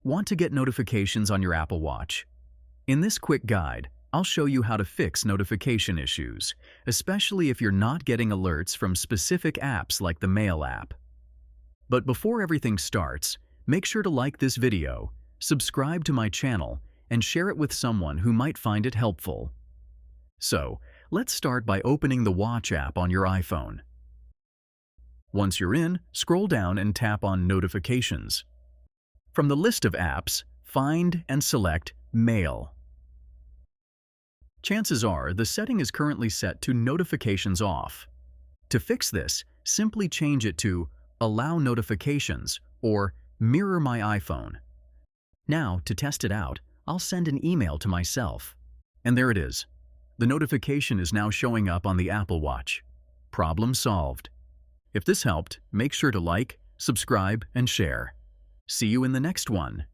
Want to get notifications on your Apple Watch? In this quick guide, I'll show you how to fix notification issues, especially if you're not getting alerts from specific apps like the Mail app. But before everything starts, make sure to like this video, subscribe to my channel, and share it with someone who might find it helpful. So, let's start by opening the Watch app on your iPhone. Once you're in, scroll down and tap on Notifications. From the list of apps, find and select Mail. Chances are the setting is currently set to Notifications Off. To fix this, simply change it to Allow Notifications or Mirror My iPhone. Now, to test it out, I'll send an email to myself. And there it is. The notification is now showing up on the Apple Watch. Problem solved. If this helped, make sure to like, subscribe, and share. See you in the next one.